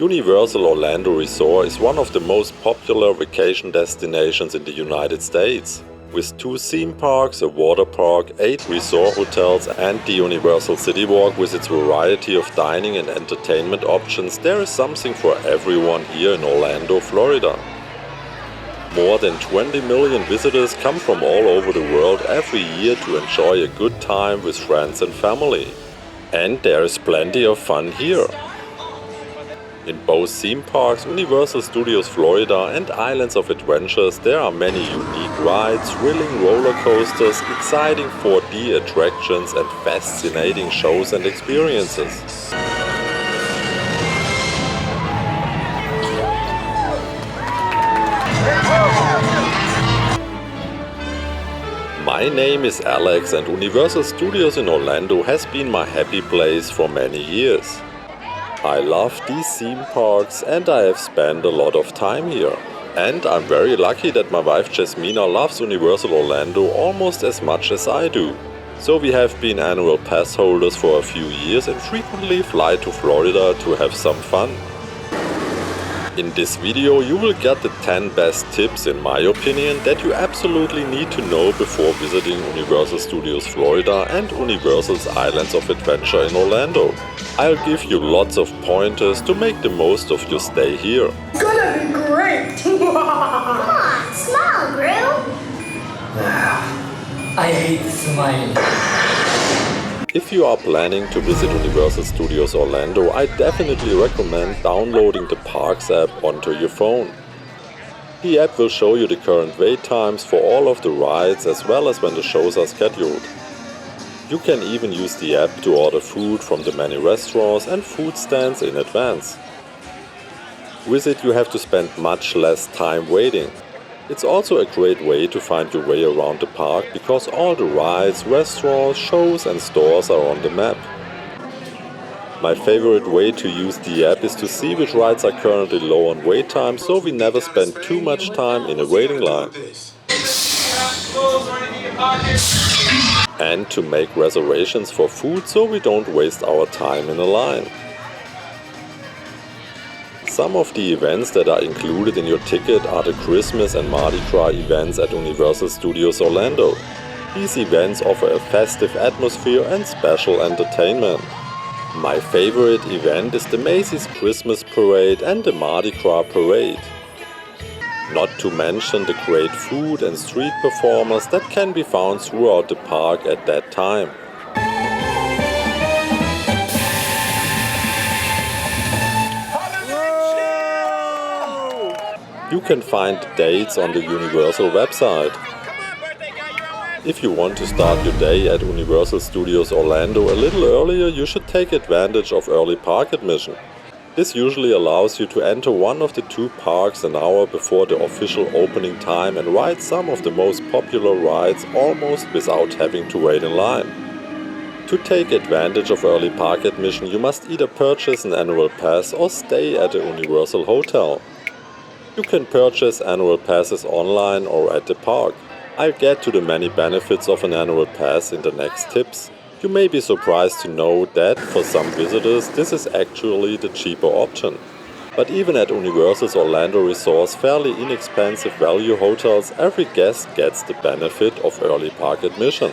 Universal Orlando Resort is one of the most popular vacation destinations in the United States. With 2 theme parks, a water park, 8 resort hotels and the Universal City Walk with its variety of dining and entertainment options, there is something for everyone here in Orlando, Florida. More than 20 million visitors come from all over the world every year to enjoy a good time with friends and family. And there is plenty of fun here. In both theme parks, Universal Studios Florida and Islands of Adventures, there are many unique rides, thrilling roller coasters, exciting 4D attractions and fascinating shows and experiences. My name is Alex and Universal Studios in Orlando has been my happy place for many years. I love these theme parks and I have spent a lot of time here. And I'm very lucky that my wife Jasmina loves Universal Orlando almost as much as I do. So we have been annual pass holders for a few years and frequently fly to Florida to have some fun. In this video you will get the 10 best tips, in my opinion, that you absolutely need to know before visiting Universal Studios Florida and Universal's Islands of Adventure in Orlando. I'll give you lots of pointers to make the most of your stay here. It's gonna be great! Come on, smile, Gru! I hate smiling. If you are planning to visit Universal Studios Orlando, I definitely recommend downloading the Parks app onto your phone. The app will show you the current wait times for all of the rides as well as when the shows are scheduled. You can even use the app to order food from the many restaurants and food stands in advance. With it you have to spend much less time waiting. It's also a great way to find your way around the park because all the rides, restaurants, shows and stores are on the map. My favorite way to use the app is to see which rides are currently low on wait time, so we never spend too much time in a waiting line. And to make reservations for food so we don't waste our time in a line. Some of the events that are included in your ticket are the Christmas and Mardi Gras events at Universal Studios Orlando. These events offer a festive atmosphere and special entertainment. My favorite event is the Macy's Christmas Parade and the Mardi Gras Parade. Not to mention the great food and street performers that can be found throughout the park at that time. You can find the dates on the Universal website. If you want to start your day at Universal Studios Orlando a little earlier, you should take advantage of early park admission. This usually allows you to enter one of the 2 parks an hour before the official opening time and ride some of the most popular rides almost without having to wait in line. To take advantage of early park admission, you must either purchase an annual pass or stay at a Universal hotel. You can purchase annual passes online or at the park. I'll get to the many benefits of an annual pass in the next tips. You may be surprised to know that for some visitors this is actually the cheaper option. But even at Universal's Orlando Resort's fairly inexpensive value hotels, every guest gets the benefit of early park admission.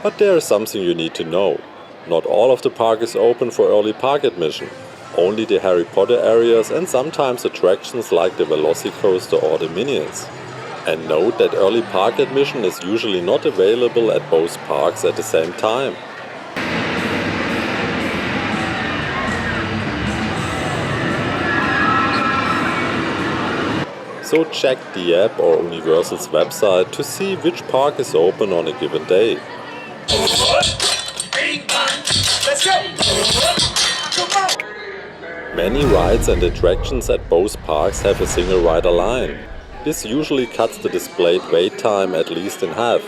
But there is something you need to know. Not all of the park is open for early park admission. Only the Harry Potter areas and sometimes attractions like the Velocicoaster or the Minions. And note that early park admission is usually not available at both parks at the same time. So check the app or Universal's website to see which park is open on a given day. Let's go! Many rides and attractions at both parks have a single rider line. This usually cuts the displayed wait time at least in half.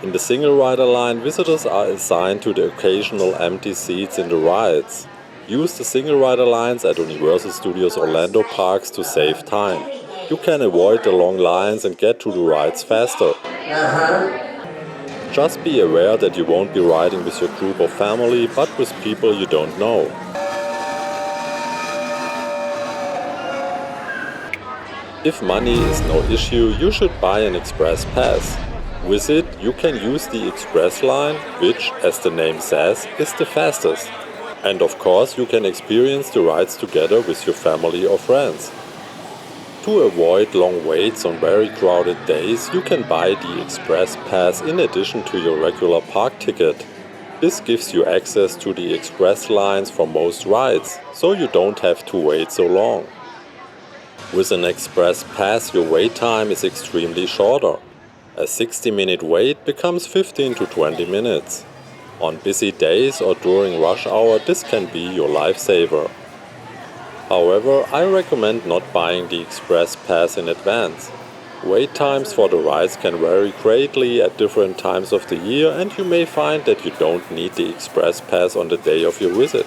In the single rider line, visitors are assigned to the occasional empty seats in the rides. Use the single rider lines at Universal Studios Orlando parks to save time. You can avoid the long lines and get to the rides faster. Just be aware that you won't be riding with your group or family, but with people you don't know. If money is no issue, you should buy an express pass. With it, you can use the express line, which, as the name says, is the fastest. And of course, you can experience the rides together with your family or friends. To avoid long waits on very crowded days, you can buy the express pass in addition to your regular park ticket. This gives you access to the express lines for most rides, so you don't have to wait so long. With an express pass, your wait time is extremely shorter. A 60-minute wait becomes 15 to 20 minutes. On busy days or during rush hour, this can be your lifesaver. However, I recommend not buying the express pass in advance. Wait times for the rides can vary greatly at different times of the year, and you may find that you don't need the express pass on the day of your visit.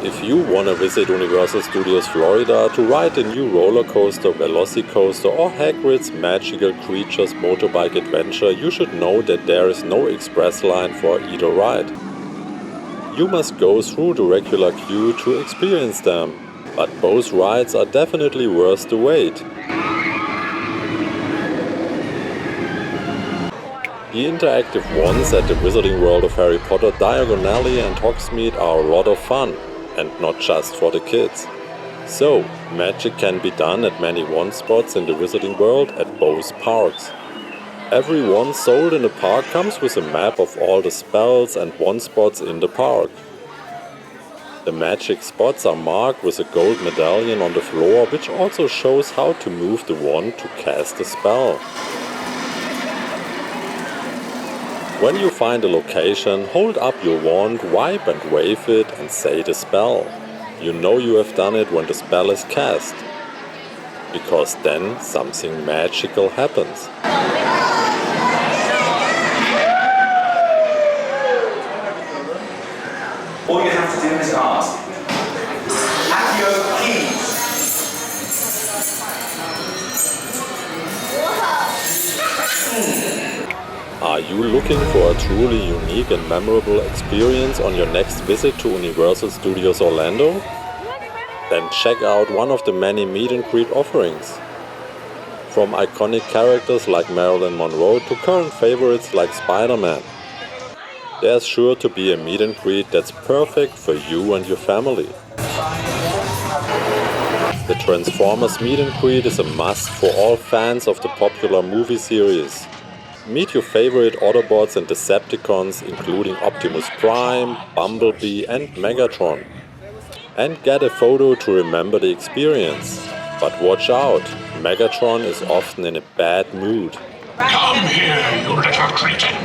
If you want to visit Universal Studios Florida to ride the new roller coaster, Velocicoaster or Hagrid's Magical Creatures motorbike adventure, you should know that there is no express line for either ride. You must go through the regular queue to experience them, but both rides are definitely worth the wait. The interactive ones at the Wizarding World of Harry Potter, Diagon Alley and Hogsmeade are a lot of fun, and not just for the kids. So, magic can be done at many wand spots in the Wizarding World at both parks. Every wand sold in the park comes with a map of all the spells and wand spots in the park. The magic spots are marked with a gold medallion on the floor, which also shows how to move the wand to cast a spell. When you find a location, hold up your wand, wipe and wave it and say the spell. You know you have done it when the spell is cast, because then something magical happens. All you have to do is ask. Have your keys? Are you looking for a truly unique and memorable experience on your next visit to Universal Studios Orlando? Then check out one of the many meet and greet offerings. From iconic characters like Marilyn Monroe to current favorites like Spider-Man. There's sure to be a meet and greet that's perfect for you and your family. The Transformers meet and greet is a must for all fans of the popular movie series. Meet your favorite Autobots and Decepticons, including Optimus Prime, Bumblebee and Megatron. And get a photo to remember the experience. But watch out, Megatron is often in a bad mood. Come here, you little cretin!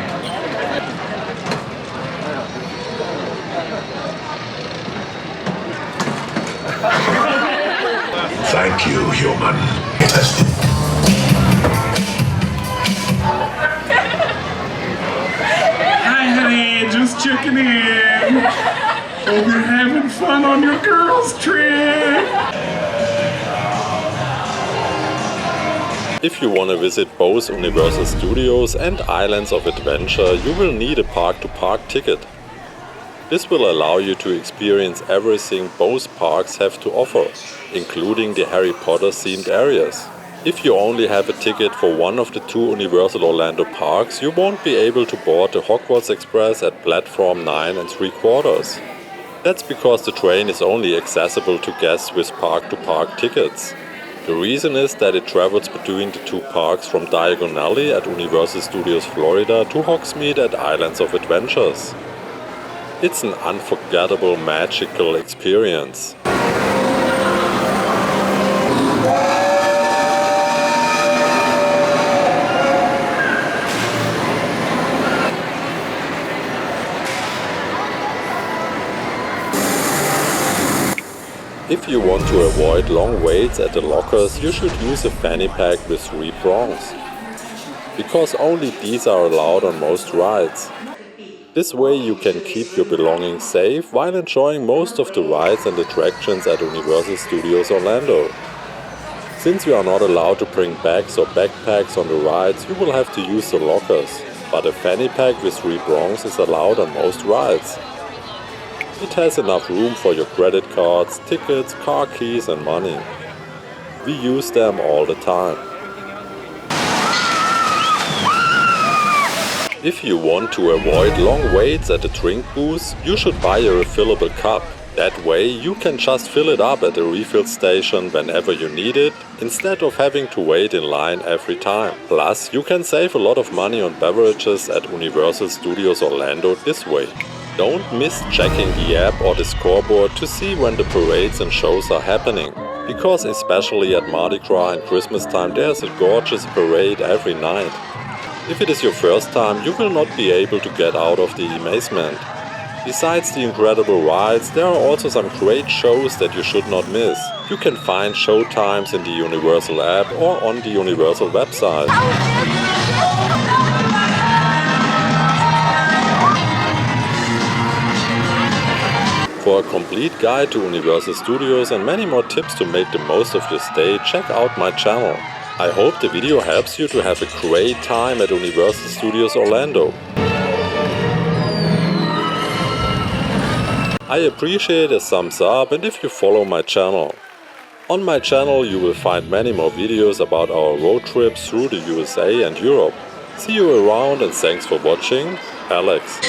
Thank you, human. Hi, honey, just checking in. Hope you're having fun on your girls' trip. If you want to visit both Universal Studios and Islands of Adventure, you will need a park-to-park ticket. This will allow you to experience everything both parks have to offer, including the Harry Potter themed areas. If you only have a ticket for one of the two Universal Orlando parks, you won't be able to board the Hogwarts Express at platform 9 3/4. That's because the train is only accessible to guests with park-to-park tickets. The reason is that it travels between the two parks from Diagon Alley at Universal Studios Florida to Hogsmeade at Islands of Adventures. It's an unforgettable, magical experience. If you want to avoid long waits at the lockers, you should use a fanny pack with 3 prongs, because only these are allowed on most rides. This way you can keep your belongings safe while enjoying most of the rides and attractions at Universal Studios Orlando. Since you are not allowed to bring bags or backpacks on the rides, you will have to use the lockers. but a fanny pack with 3 prongs is allowed on most rides. It has enough room for your credit cards, tickets, car keys and money. We use them all the time. If you want to avoid long waits at the drink booth, you should buy a refillable cup. That way you can just fill it up at the refill station whenever you need it, instead of having to wait in line every time. Plus, you can save a lot of money on beverages at Universal Studios Orlando this way. Don't miss checking the app or the scoreboard to see when the parades and shows are happening. Because especially at Mardi Gras and Christmas time there's a gorgeous parade every night. If it is your first time, you will not be able to get out of the amazement. Besides the incredible rides, there are also some great shows that you should not miss. You can find show times in the Universal app or on the Universal website. For a complete guide to Universal Studios and many more tips to make the most of your stay, check out my channel. I hope the video helps you to have a great time at Universal Studios Orlando. I appreciate a thumbs up and if you follow my channel. On my channel you will find many more videos about our road trips through the USA and Europe. See you around and thanks for watching. Alex.